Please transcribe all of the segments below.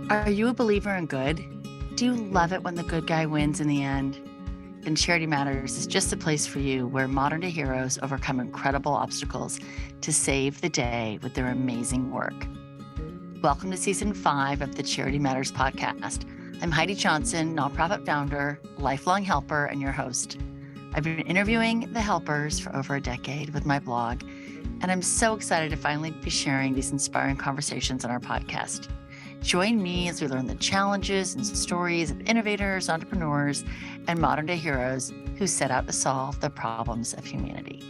Are you a believer in good? Do you love it when the good guy wins in the end? Then Charity Matters is just the place for you where modern day heroes overcome incredible obstacles to save the day with their amazing work. Welcome to Season 5 of the Charity Matters podcast. I'm Heidi Johnson, nonprofit founder, lifelong helper, and your host. I've been interviewing the helpers for over a decade with my blog, and I'm so excited to finally be sharing these inspiring conversations on our podcast. Join me as we learn the challenges and stories of innovators, entrepreneurs, and modern-day heroes who set out to solve the problems of humanity.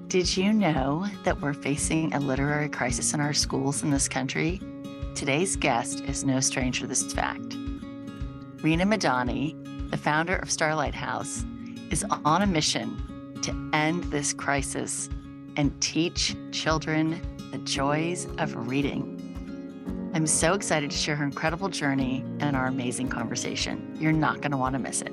Did you know that we're facing a literary crisis in our schools in this country? Today's guest is no stranger to this fact. Rina Madhani, the founder of Lighthouse, is on a mission to end this crisis and teach children the joys of reading. I'm so excited to share her incredible journey and our amazing conversation. You're not going to want to miss it.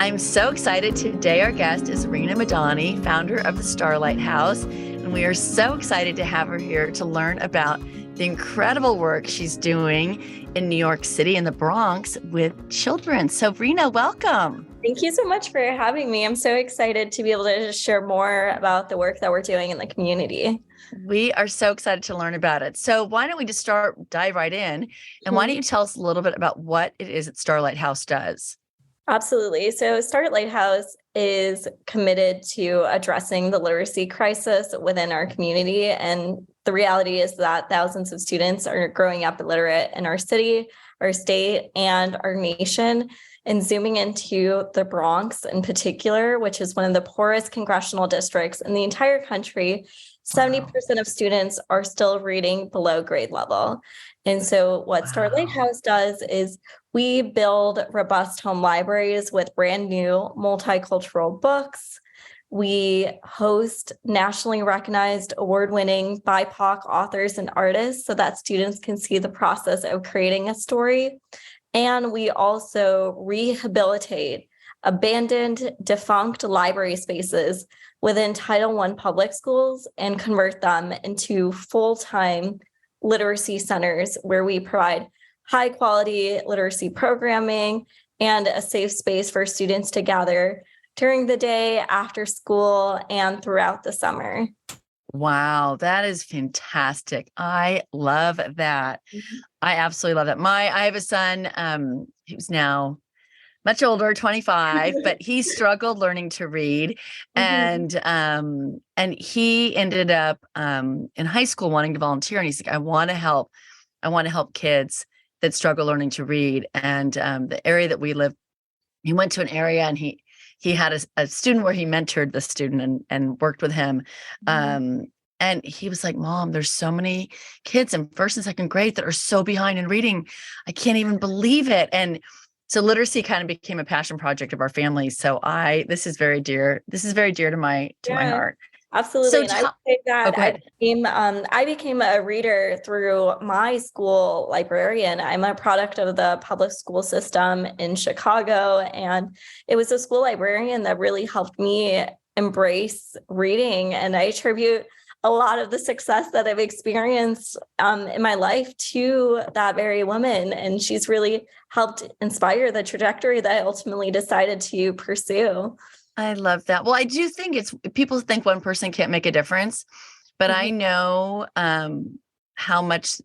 I'm so excited. Today, our guest is Rina Madhani, founder of the Lighthouse, and we are so excited to have her here to learn about the incredible work she's doing in New York City and the Bronx with children. So, Rina, welcome. Thank you so much for having me. I'm so excited to be able to share more about the work that we're doing in the community. We are so excited to learn about it. So why don't we just dive right in, and why don't you tell us a little bit about what it is that Lighthouse does? Absolutely. So Lighthouse is committed to addressing the literacy crisis within our community. And the reality is that thousands of students are growing up illiterate in our city, our state, and our nation. And zooming into the Bronx in particular, which is one of the poorest congressional districts in the entire country, 70% of students are still reading below grade level. And so what Lighthouse does is we build robust home libraries with brand new multicultural books. We host nationally recognized award-winning BIPOC authors and artists so that students can see the process of creating a story. And we also rehabilitate abandoned, defunct library spaces within Title I public schools and convert them into full-time literacy centers where we provide high-quality literacy programming and a safe space for students to gather during the day, after school, and throughout the summer. Wow, that is fantastic. I love that. Mm-hmm. I absolutely love that. I have a son who's now much older, 25, but he struggled learning to read. And he ended up in high school wanting to volunteer. And he's like, I want to help kids that struggle learning to read. And the area that we live, he went to an area and he had a student where he mentored the student and worked with him. And he was like, Mom, there's so many kids in first and second grade that are so behind in reading. I can't even believe it. And so literacy kind of became a passion project of our family. So this is very dear to my heart. Absolutely. So and I would say that I became a reader through my school librarian. I'm a product of the public school system in Chicago. And it was a school librarian that really helped me embrace reading. And I attribute a lot of the success that I've experienced in my life to that very woman. And she's really helped inspire the trajectory that I ultimately decided to pursue. I love that. Well, I do think people think one person can't make a difference, but I know how much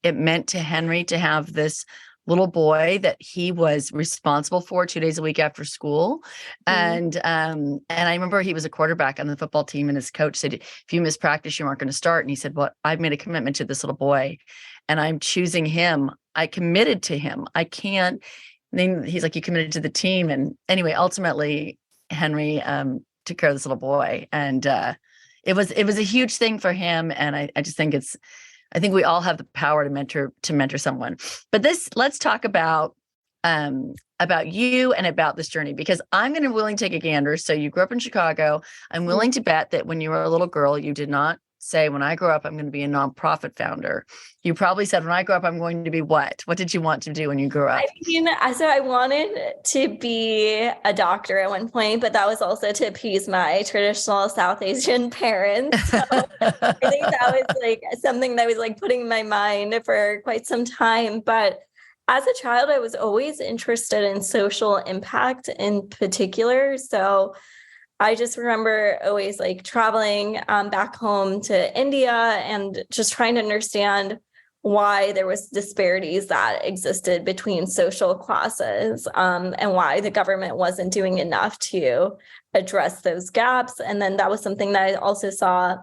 it meant to Henry to have this little boy that he was responsible for 2 days a week after school. And I remember he was a quarterback on the football team, and his coach said, if you miss practice, you aren't going to start. And he said, well, I've made a commitment to this little boy and I'm choosing him. I committed to him. I can't. And then he's like, you committed to the team. And anyway, ultimately Henry took care of this little boy. And it was a huge thing for him. And I just think I think we all have the power to mentor someone. But let's talk about you and about this journey, because I'm willing to take a gander. So you grew up in Chicago. I'm willing to bet that when you were a little girl, you did not say, when I grow up, I'm going to be a nonprofit founder. You probably said, when I grow up, I'm going to be what? What did you want to do when you grew up? So I wanted to be a doctor at one point, but that was also to appease my traditional South Asian parents. So I think that was like something that was like putting in my mind for quite some time. But as a child, I was always interested in social impact in particular. So I just remember always like traveling back home to India and just trying to understand why there was disparities that existed between social classes, and why the government wasn't doing enough to address those gaps. And then that was something that I also saw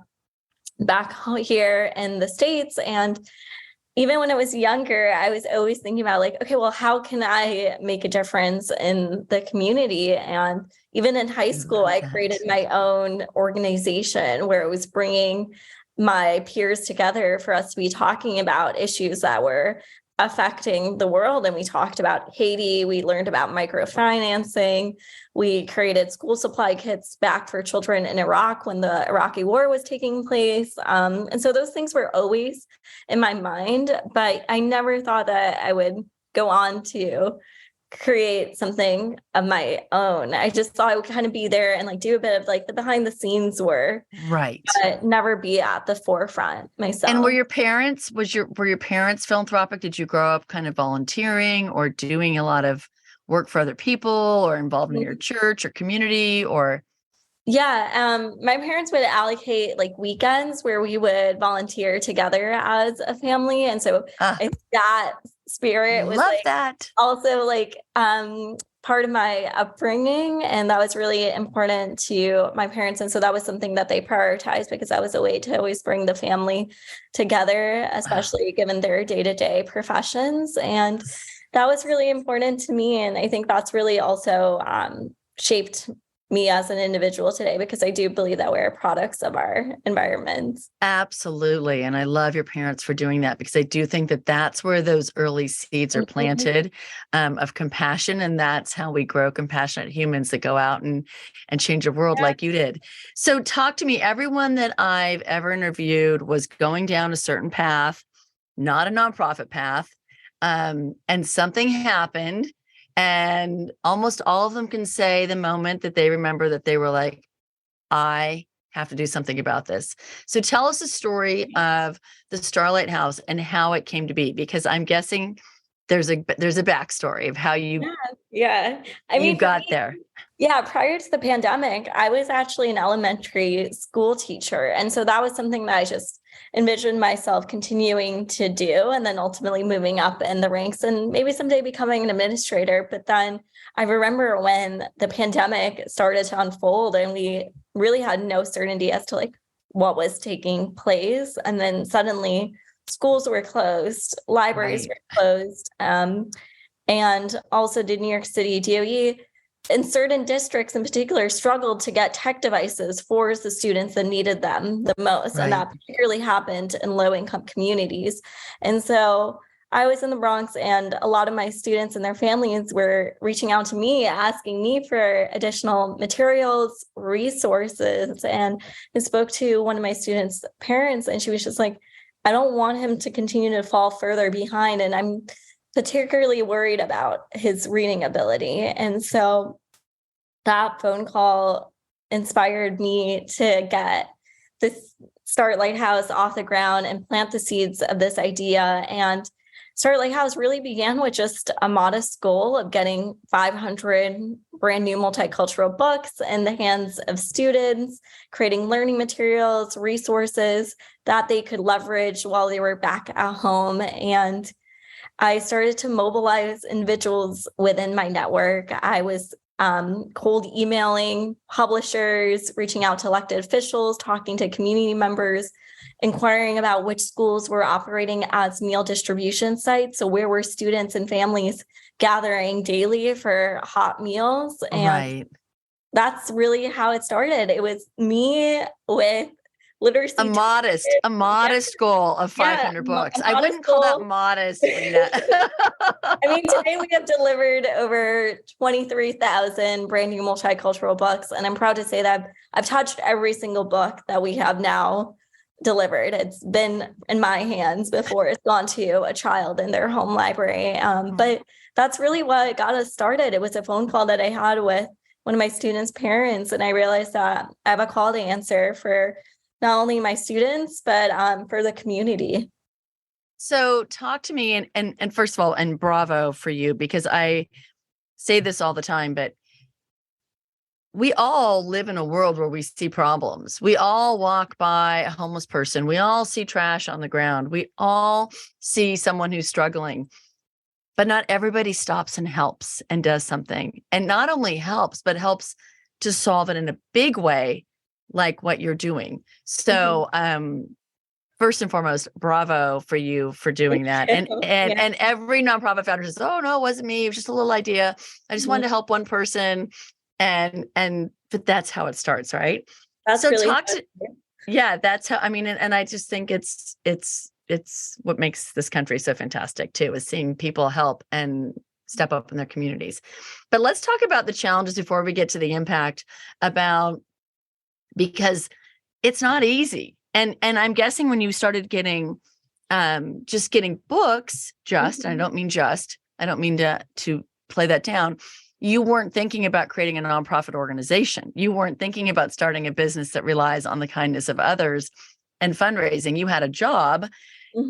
back here in the States. And even when I was younger, I was always thinking about like, okay, well, how can I make a difference in the community? And even in high school, I created my own organization where it was bringing my peers together for us to be talking about issues that were affecting the world. And we talked about Haiti. We learned about microfinancing. We created school supply kits back for children in Iraq when the Iraqi war was taking place. And so those things were always in my mind, but I never thought that I would go on to create something of my own. I just thought I would kind of be there and like do a bit of like the behind the scenes work, right? But never be at the forefront myself. And were your parents philanthropic? Did you grow up kind of volunteering or doing a lot of work for other people or involved in your church or community or? Yeah, my parents would allocate like weekends where we would volunteer together as a family. And so that spirit was like that. Also like part of my upbringing. And that was really important to my parents. And so that was something that they prioritized because that was a way to always bring the family together, especially given their day-to-day professions. And that was really important to me. And I think that's really also shaped me as an individual today, because I do believe that we're products of our environment. Absolutely. And I love your parents for doing that, because I do think that that's where those early seeds are planted of compassion. And that's how we grow compassionate humans that go out and change the world like you did. So talk to me. Everyone that I've ever interviewed was going down a certain path, not a nonprofit path. And something happened. And almost all of them can say the moment that they remember that they were like, I have to do something about this. So tell us the story of the Starlight House and how it came to be, because I'm guessing there's a backstory of how you got there. Yeah, prior to the pandemic, I was actually an elementary school teacher. And so that was something that I just envisioned myself continuing to do, and then ultimately moving up in the ranks and maybe someday becoming an administrator. But then I remember when the pandemic started to unfold and we really had no certainty as to like what was taking place. And then suddenly schools were closed, libraries were closed. And also did New York City DOE in certain districts in particular struggled to get tech devices for the students that needed them the most. Right. And that particularly happened in low-income communities. And so I was in the Bronx, and a lot of my students and their families were reaching out to me, asking me for additional materials, resources. And I spoke to one of my students' parents, and she was just like, I don't want him to continue to fall further behind. And I'm particularly worried about his reading ability. And so that phone call inspired me to get this Start Lighthouse off the ground and plant the seeds of this idea. And Start Lighthouse really began with just a modest goal of getting 500 brand new multicultural books in the hands of students, creating learning materials, resources that they could leverage while they were back at home. And I started to mobilize individuals within my network. I was cold emailing publishers, reaching out to elected officials, talking to community members, inquiring about which schools were operating as meal distribution sites. So where were students and families gathering daily for hot meals? And that's really how it started. It was me with literacy. A modest goal of 500 books. I wouldn't call that modest, Rina. I mean, today we have delivered over 23,000 brand new multicultural books. And I'm proud to say that I've touched every single book that we have now delivered. It's been in my hands before it's gone to a child in their home library. But that's really what got us started. It was a phone call that I had with one of my students' parents, and I realized that I have a call to answer for not only my students, but for the community. So talk to me, and first of all, and bravo for you, because I say this all the time, but we all live in a world where we see problems. We all walk by a homeless person. We all see trash on the ground. We all see someone who's struggling, but not everybody stops and helps and does something. And not only helps, but helps to solve it in a big way, like what you're doing. So, first and foremost, bravo for you for doing that. And Yeah. every nonprofit founder says, "Oh no, it wasn't me. It was just a little idea. I just wanted to help one person." But that's how it starts, right? That's So really yeah, that's how, I mean, and I just think it's what makes this country so fantastic too, is seeing people help and step up in their communities. But let's talk about the challenges before we get to the impact, because it's not easy. And I'm guessing when you started getting just getting books, I don't mean to play that down. You weren't thinking about creating a nonprofit organization. You weren't thinking about starting a business that relies on the kindness of others and fundraising. You had a job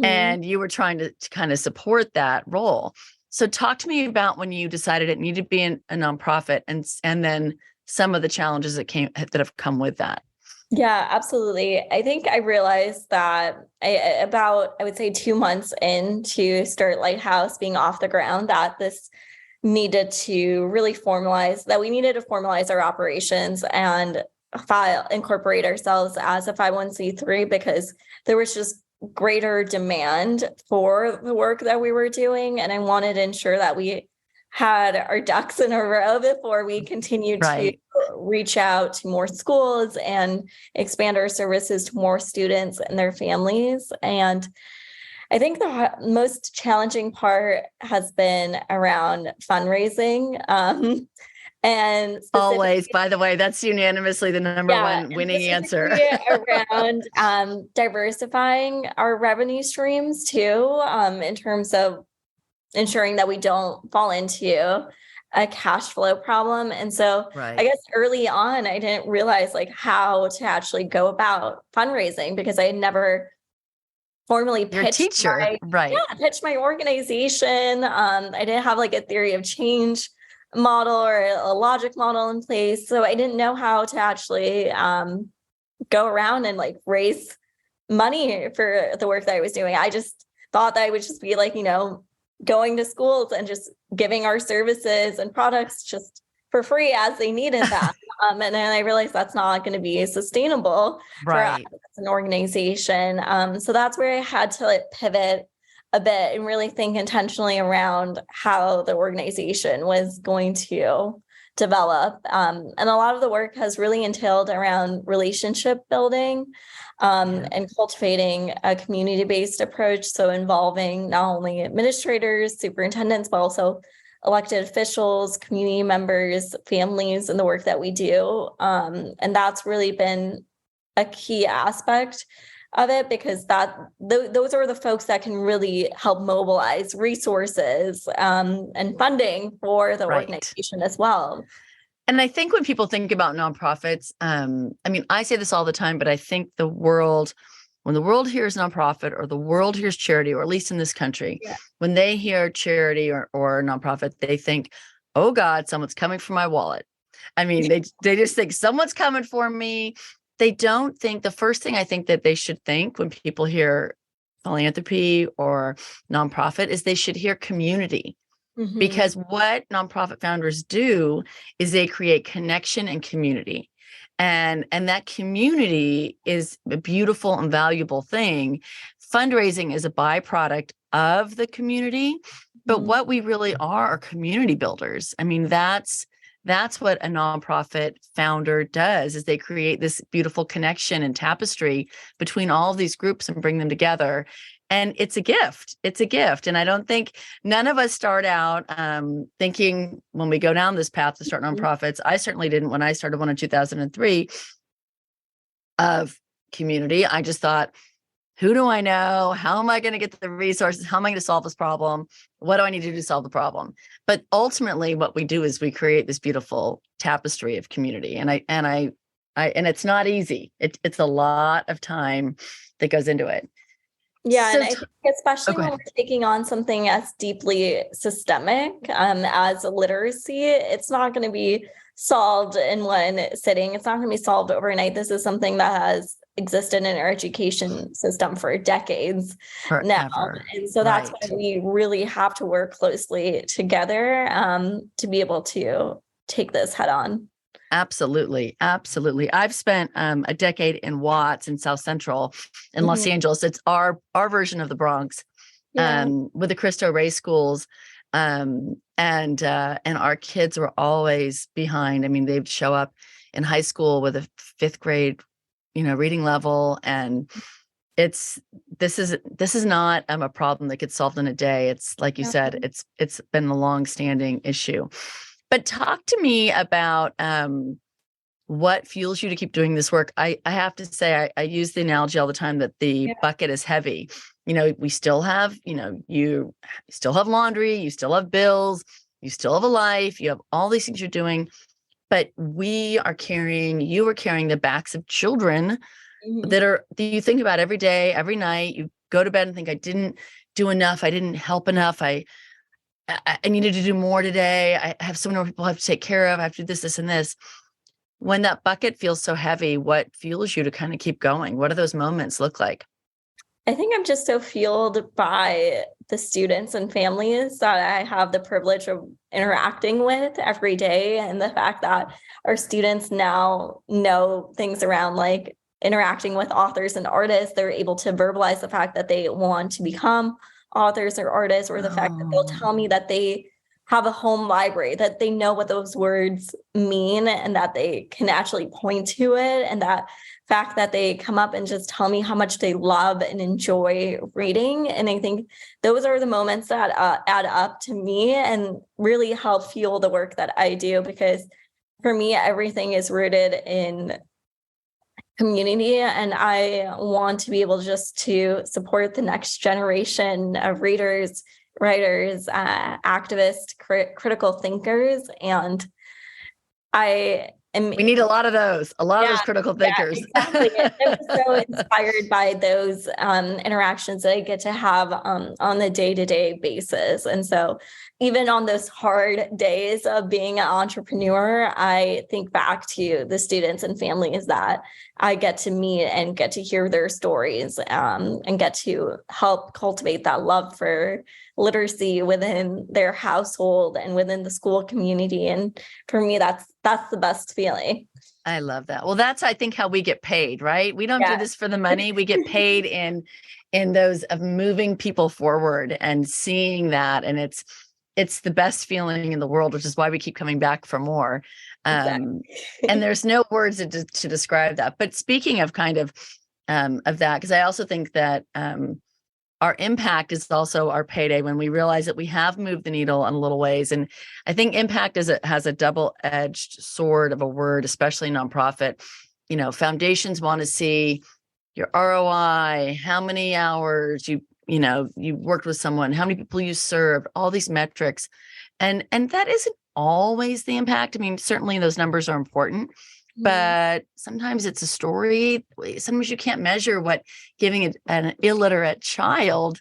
and you were trying to kind of support that role. So talk to me about when you decided it needed to be a nonprofit, and then some of the challenges that have come with that. Yeah, absolutely. I think I realized that I would say 2 months into Start Lighthouse being off the ground, that this needed to really we needed to formalize our operations and incorporate ourselves as a 501(c)(3), because there was just greater demand for the work that we were doing. And I wanted to ensure that we had our ducks in a row before we continued to reach out to more schools and expand our services to more students and their families. And I think the most challenging part has been around fundraising. And always, by the way, that's unanimously the number one winning answer. Around diversifying our revenue streams too, in terms of ensuring that we don't fall into a cash flow problem. And so I guess early on, I didn't realize how to actually go about fundraising, because I had never formally pitched my organization. I didn't have a theory of change model or a logic model in place. So I didn't know how to actually go around and raise money for the work that I was doing. I just thought that I would just be going to schools and just giving our services and products just for free as they needed that. And then I realized that's not going to be sustainable for us as an organization. So that's where I had to pivot a bit and really think intentionally around how the organization was going to develop. And a lot of the work has really entailed around relationship building and cultivating a community-based approach. So involving not only administrators, superintendents, but also elected officials, community members, families in the work that we do. And that's really been a key aspect of it, because those are the folks that can really help mobilize resources and funding for the organization as well. And I think when people think about nonprofits, I mean, I say this all the time, but I think when the world hears nonprofit, or the world hears charity, or at least in this country, when they hear charity or nonprofit, they think, oh God, someone's coming for my wallet. I mean, they just think someone's coming for me. They don't think, the first thing I think that they should think when people hear philanthropy or nonprofit is they should hear community. Because what nonprofit founders do is they create connection and community. And that community is a beautiful and valuable thing. Fundraising is a byproduct of the community, but what we really are community builders. I mean, that's what a nonprofit founder does, is they create this beautiful connection and tapestry between all of these groups and bring them together. And it's a gift. It's a gift. And I don't think, none of us start out thinking, when we go down this path to start nonprofits, I certainly didn't when I started one in 2003, of community. I just thought, who do I know? How am I going to get the resources? How am I going to solve this problem? What do I need to do to solve the problem? But ultimately, what we do is we create this beautiful tapestry of community. And it's not easy. It's a lot of time that goes into it. Yeah, So and I think especially go when ahead. we're taking on something as deeply systemic as literacy, it's not going to be solved in one sitting. It's not going to be solved overnight. This is something that has existed in our education system for decades now. Forever. And so that's why Right. we really have to work closely together to be able to take this head on. Absolutely. Absolutely. I've spent a decade in Watts in South Central in Los Mhm. Angeles. It's our version of the Bronx, Yeah. with the Cristo Rey schools. And our kids were always behind. I mean, they'd show up in high school with a fifth grade, reading level. And this is not a problem that gets solved in a day. It's like you said, it's been a long-standing issue. But talk to me about what fuels you to keep doing this work. I have to say, I use the analogy all the time that the Yeah. bucket is heavy. We still have, you still have laundry, you still have bills, you still have a life, you have all these things you're doing, but you are carrying the backs of children Mhm. that you think about every day, every night. You go to bed and think, I didn't do enough, I didn't help enough, I needed to do more today. I have so many more people I have to take care of. I have to do this, and this. When that bucket feels so heavy, what fuels you to kind of keep going? What do those moments look like? I think I'm just so fueled by the students and families that I have the privilege of interacting with every day. And the fact that our students now know things around like interacting with authors and artists, they're able to verbalize the fact that they want to become authors or artists, or the fact that they'll Oh, tell me that they have a home library, that they know what those words mean and that they can actually point to it. And that fact that they come up and just tell me how much they love and enjoy reading. And I think those are the moments that add up to me and really help fuel the work that I do, because for me, everything is rooted in community, and I want to be able just to support the next generation of readers, writers, activists, critical thinkers. And I am, we need a lot of those critical yeah, thinkers. exactly. I'm so inspired by those interactions that I get to have on the day-to-day basis. And so even on those hard days of being an entrepreneur, I think back to the students and families that I get to meet and get to hear their stories, and get to help cultivate that love for literacy within their household and within the school community. And for me, that's the best feeling. I love that. Well, that's, I think, how we get paid, right? We don't do Yeah. this for the money. We get paid in those of moving people forward and seeing that. And it's the best feeling in the world, which is why we keep coming back for more. Exactly. And there's no words to describe that. But speaking of kind of that, because I also think that our impact is also our payday when we realize that we have moved the needle in little ways. And I think impact has a double-edged sword of a word, especially nonprofit. Foundations want to see your ROI, how many hours you worked with someone, how many people you served, all these metrics. And that isn't always the impact. I mean, certainly those numbers are important, but sometimes it's a story. Sometimes you can't measure what giving an illiterate child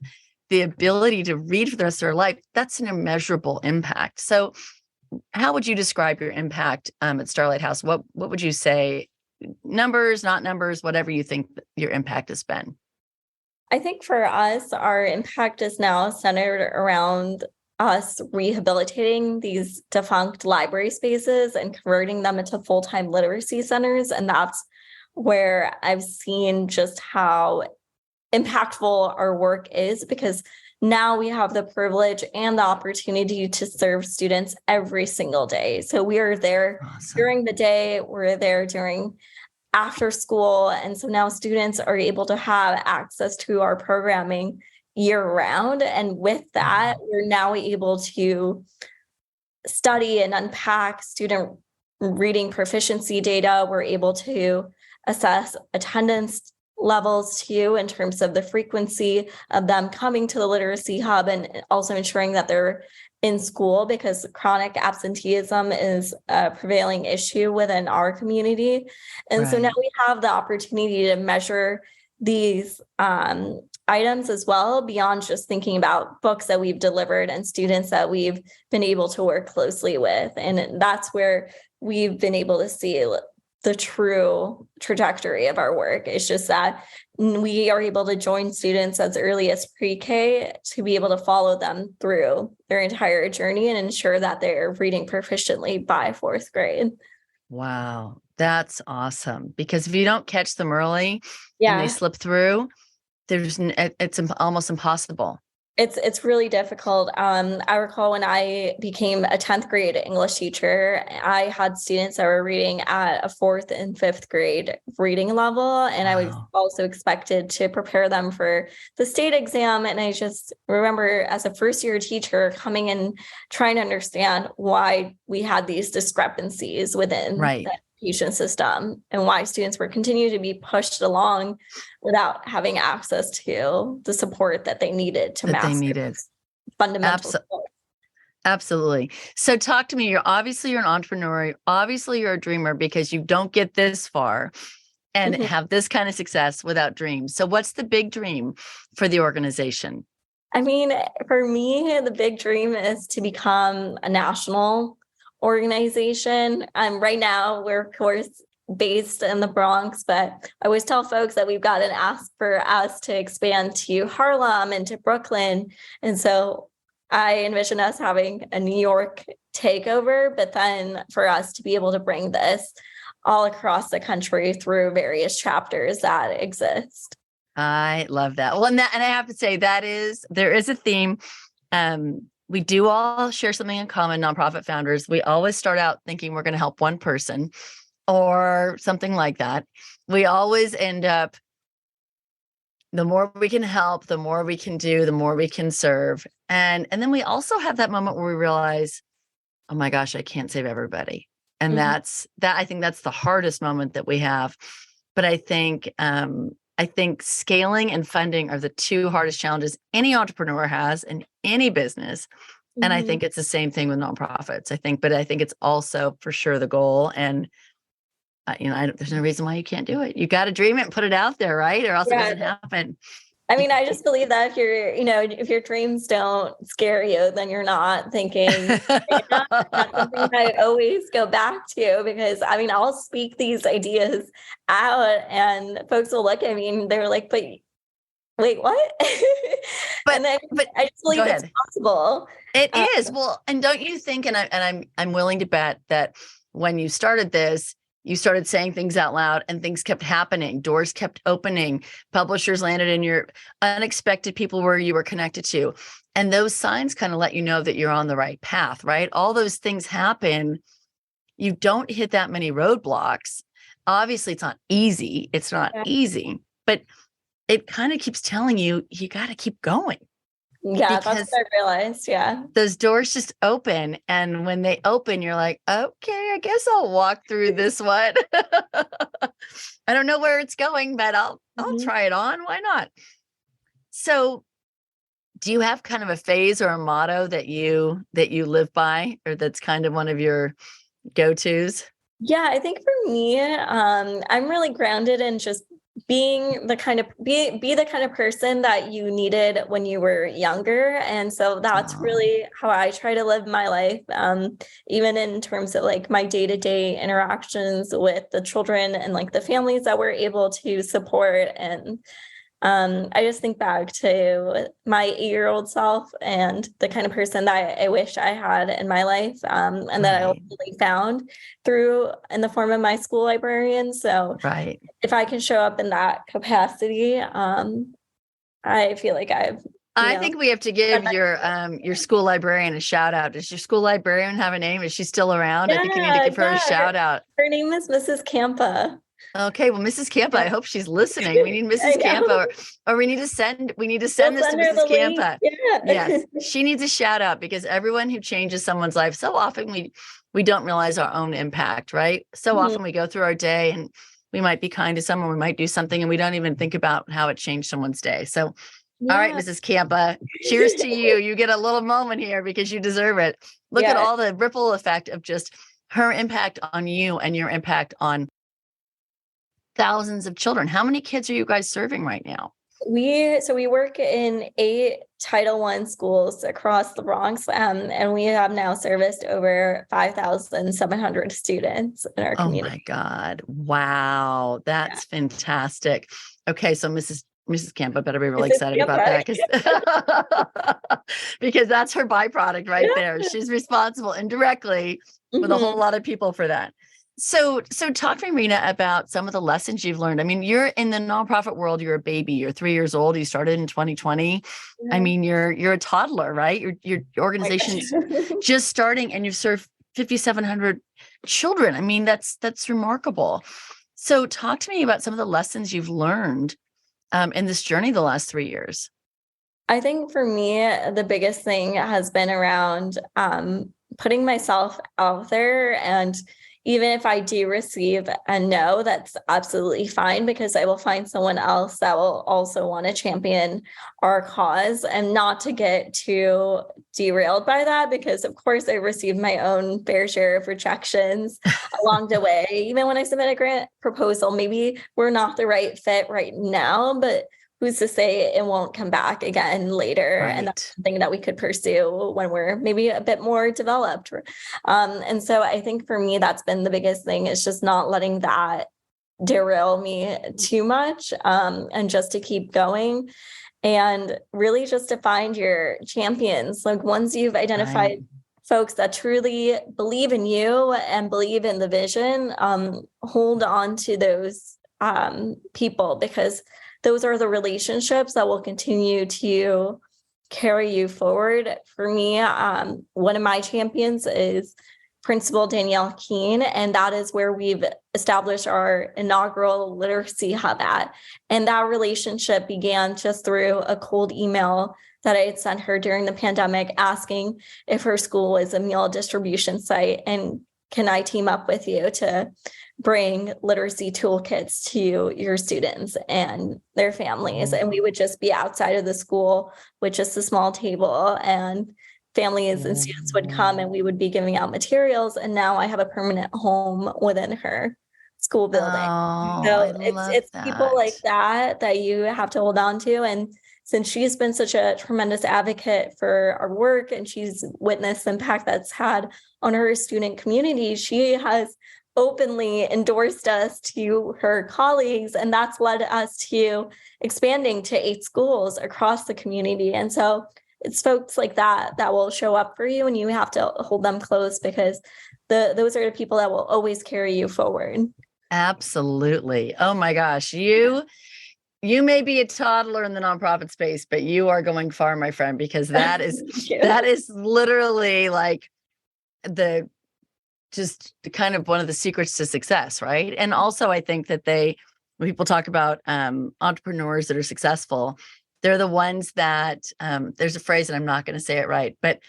the ability to read for the rest of their life. That's an immeasurable impact. So how would you describe your impact at Starlight House? What would you say? Numbers, not numbers, whatever you think your impact has been. I think for us, our impact is now centered around us rehabilitating these defunct library spaces and converting them into full-time literacy centers. And that's where I've seen just how impactful our work is, because now we have the privilege and the opportunity to serve students every single day. So we are there during the day, we're there during after school. And so now students are able to have access to our programming year round. And with that, we're now able to study and unpack student reading proficiency data. We're able to assess attendance levels too, in terms of the frequency of them coming to the literacy hub, and also ensuring that they're in school, because chronic absenteeism is a prevailing issue within our community. And so now we have the opportunity to measure these items as well, beyond just thinking about books that we've delivered and students that we've been able to work closely with. And that's where we've been able to see the true trajectory of our work. It's just that we are able to join students as early as pre-K to be able to follow them through their entire journey and ensure that they're reading proficiently by 4th grade. Wow, that's awesome. Because if you don't catch them early and they slip through, it's almost impossible. It's really difficult. I recall when I became a 10th grade English teacher, I had students that were reading at a 4th and 5th grade reading level, and I was also expected to prepare them for the state exam. And I just remember, as a first-year teacher, coming in trying to understand why we had these discrepancies within the education system, and why students were continuing to be pushed along without having access to the support that they needed to master fundamental skills. Absolutely. So talk to me. You're an entrepreneur. Obviously you're a dreamer, because you don't get this far and have this kind of success without dreams. So what's the big dream for the organization? I mean, for me, the big dream is to become a national organization. Right now, we're of course based in the Bronx, but I always tell folks that we've got an ask for us to expand to Harlem and to Brooklyn. And so I envision us having a New York takeover, but then for us to be able to bring this all across the country through various chapters that exist. I love that. Well, and I have to say there is a theme. We do all share something in common, nonprofit founders. We always start out thinking we're going to help one person or something like that. We always end up, the more we can help, the more we can do, the more we can serve. And then we also have that moment where we realize, oh my gosh, I can't save everybody. And I think that's the hardest moment that we have. But I think scaling and funding are the two hardest challenges any entrepreneur has in any business. And I think it's the same thing with nonprofits. But I think it's also for sure the goal. And there's no reason why you can't do it. You got to dream it and put it out there, right? Or else it doesn't happen. I mean, I just believe that if your dreams don't scare you, then you're not thinking. That's something I always go back to, because I'll speak these ideas out and folks will look at me and they're like, but wait, what? But I just believe it's possible. It is. Well, and don't you think, and I'm willing to bet that when you started this, you started saying things out loud and things kept happening. Doors kept opening. Publishers landed in your unexpected people where you were connected to. And those signs kind of let you know that you're on the right path, right? All those things happen. You don't hit that many roadblocks. Obviously, it's not easy. It's not easy, but it kind of keeps telling you, you got to keep going. Yeah, that's what I realized. Yeah. Those doors just open. And when they open, you're like, okay, I guess I'll walk through this one. I don't know where it's going, but I'll try it on. Why not? So do you have kind of a phase or a motto that you live by, or that's kind of one of your go-tos? Yeah, I think for me, I'm really grounded in just being the kind of person that you needed when you were younger. And so that's really how I try to live my life. Even in terms of like my day-to-day interactions with the children and like the families that we're able to support. And I just think back to my 8-year-old self and the kind of person that I wish I had in my life, and that I ultimately found in the form of my school librarian. So if I can show up in that capacity, I feel like I think we have to give your school librarian a shout out. Does your school librarian have a name? Is she still around? I think you need to give her a shout out. Her name is Mrs. Campa. Okay, well, Mrs. Campa, I hope she's listening. We need Mrs. Campa, or we need to send this to Mrs. Campa. Yeah. Yes, she needs a shout out, because everyone who changes someone's life, so often we don't realize our own impact, right? So often we go through our day and we might be kind to someone, we might do something, and we don't even think about how it changed someone's day. So, all right, Mrs. Campa, cheers to you. You get a little moment here because you deserve it. Look at all the ripple effect of just her impact on you and your impact on thousands of children. How many kids are you guys serving right now? We work in 8 Title I schools across the Bronx, and we have now serviced over 5,700 students in our community. Oh my God. Wow. That's fantastic. Okay. So Mrs. Campa better be really excited about that because that's her byproduct right there. She's responsible indirectly with a whole lot of people for that. So talk to me, Rina, about some of the lessons you've learned. I mean, you're in the nonprofit world. You're a baby. You're 3 years old. You started in 2020. I mean, you're a toddler, right? Your organization's just starting, and you've served 5,700 children. I mean, that's remarkable. So talk to me about some of the lessons you've learned in this journey the last 3 years. I think for me, the biggest thing has been around putting myself out there. And even if I do receive a no, that's absolutely fine, because I will find someone else that will also want to champion our cause, and not to get too derailed by that, because of course I received my own fair share of rejections along the way. Even when I submit a grant proposal, maybe we're not the right fit right now, but who's to say it won't come back again later? Right. And that's something that we could pursue when we're maybe a bit more developed. And so I think for me, that's been the biggest thing, is just not letting that derail me too much, and just to keep going, and really just to find your champions. Like, once you've identified folks that truly believe in you and believe in the vision, hold on to those people, because those are the relationships that will continue to carry you forward. For me, one of my champions is Principal Danielle Keene, and that is where we've established our inaugural literacy hub at. And that relationship began just through a cold email that I had sent her during the pandemic, asking if her school is a meal distribution site, and can I team up with you to bring literacy toolkits to your students and their families. And we would just be outside of the school with just a small table, and families and students would come, and we would be giving out materials. And now I have a permanent home within her school building. So it's people like that you have to hold on to. And since she's been such a tremendous advocate for our work, and she's witnessed the impact that's had on her student community, she has openly endorsed us to her colleagues, and that's led us to expanding to 8 schools across the community. And so it's folks like that will show up for you, and you have to hold them close, because those are the people that will always carry you forward. Absolutely. Oh my gosh. You may be a toddler in the nonprofit space, but you are going far, my friend, because that is literally like just kind of one of the secrets to success, right? And also, I think that when people talk about entrepreneurs that are successful, they're the ones that there's a phrase, and I'm not going to say it right, but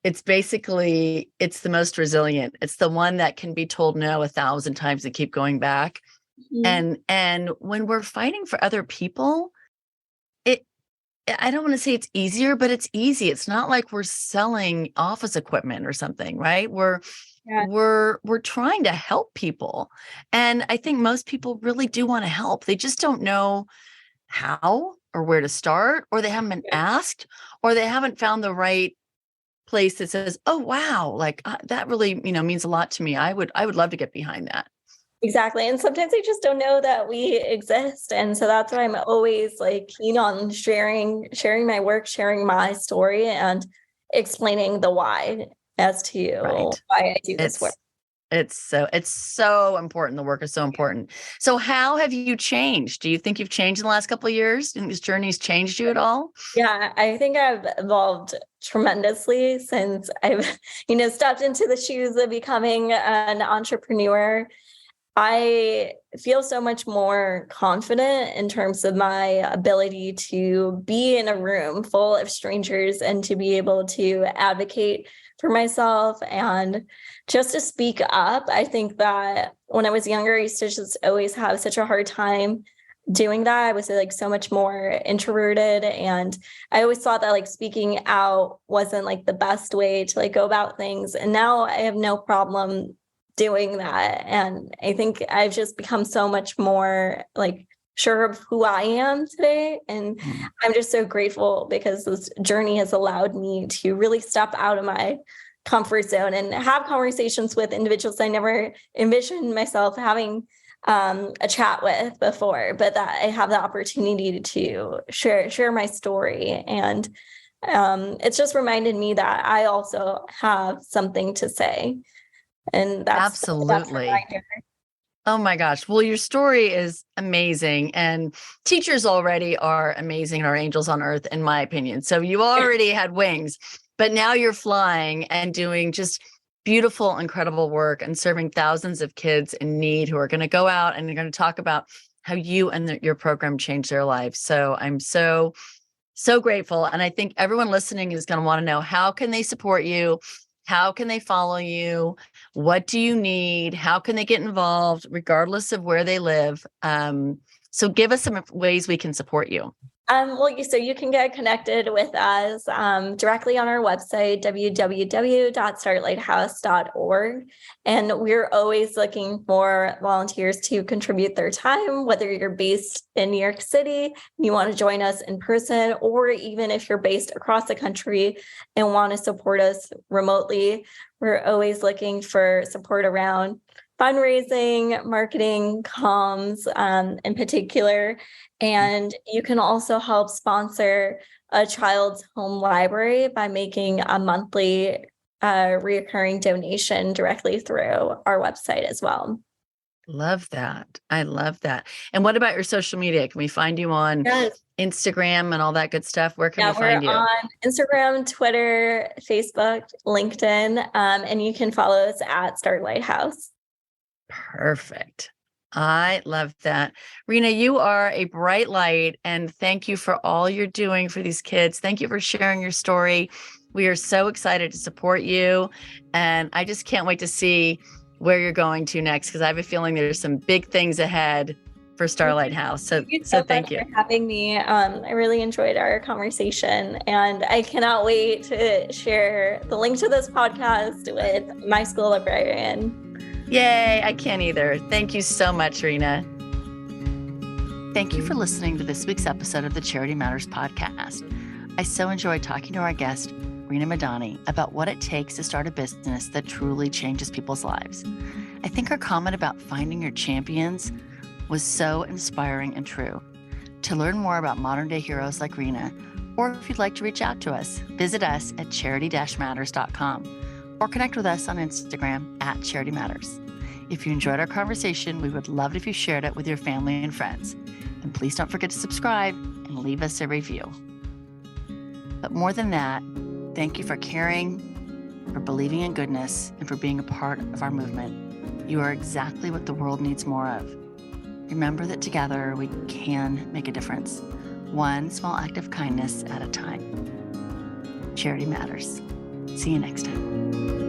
it's basically, it's the most resilient. It's the one that can be told no 1,000 times and keep going back. And when we're fighting for other people, I don't want to say it's easier, but it's easy. It's not like we're selling office equipment or something, right? We're trying to help people. And I think most people really do want to help. They just don't know how or where to start, or they haven't been asked, or they haven't found the right place that says, oh, wow, like that really, means a lot to me. I would love to get behind that. Exactly. And sometimes they just don't know that we exist. And so that's why I'm always keen on sharing my work, sharing my story, and explaining the why as to why I do this work. It's so important. The work is so important. So how have you changed? Do you think you've changed in the last couple of years? And this journey's changed you at all? Yeah, I think I've evolved tremendously since I've, stepped into the shoes of becoming an entrepreneur. I feel so much more confident in terms of my ability to be in a room full of strangers and to be able to advocate for myself and just to speak up. I think that when I was younger, I used to just always have such a hard time doing that. I was like so much more introverted, and I always thought that like speaking out wasn't like the best way to like go about things. And now I have no problem doing that. And I think I've just become so much more like sure of who I am today. And I'm just so grateful because this journey has allowed me to really step out of my comfort zone and have conversations with individuals I never envisioned myself having a chat with before, but that I have the opportunity to share my story. And it's just reminded me that I also have something to say. And that's absolutely. Oh my gosh. Well, your story is amazing, and teachers already are amazing and are angels on earth, in my opinion. So you already had wings, but now you're flying and doing just beautiful, incredible work and serving thousands of kids in need who are going to go out and they're going to talk about how you and your program changed their lives. So I'm so grateful. And I think everyone listening is going to want to know, how can they support you? How can they follow you? What do you need? How can they get involved regardless of where they live? So give us some ways we can support you. So you can get connected with us directly on our website, www.startlighthouse.org. And we're always looking for volunteers to contribute their time, whether you're based in New York City and you want to join us in person, or even if you're based across the country and want to support us remotely. We're always looking for support around fundraising, marketing, comms in particular. And you can also help sponsor a child's home library by making a monthly reoccurring donation directly through our website as well. Love that. I love that. And what about your social media? Can we find you on Instagram and all that good stuff? Where can we find you? We're on Instagram, Twitter, Facebook, LinkedIn, and you can follow us at Start Lighthouse. Perfect. I love that. Rina, you are a bright light, and thank you for all you're doing for these kids. Thank you for sharing your story. We are so excited to support you, and I just can't wait to see where you're going to next, because I have a feeling there's some big things ahead for Starlight House. So thank you for having me. I really enjoyed our conversation, and I cannot wait to share the link to this podcast with my school librarian. Yay, I can't either. Thank you so much, Rina. Thank you for listening to this week's episode of the Charity Matters podcast. I so enjoyed talking to our guest, Rina Madhani, about what it takes to start a business that truly changes people's lives. I think her comment about finding your champions was so inspiring and true. To learn more about modern-day heroes like Rina, or if you'd like to reach out to us, visit us at charity-matters.com. or connect with us on Instagram at Charity Matters. If you enjoyed our conversation, we would love it if you shared it with your family and friends. And please don't forget to subscribe and leave us a review. But more than that, thank you for caring, for believing in goodness, and for being a part of our movement. You are exactly what the world needs more of. Remember that together we can make a difference, one small act of kindness at a time. Charity Matters. See you next time.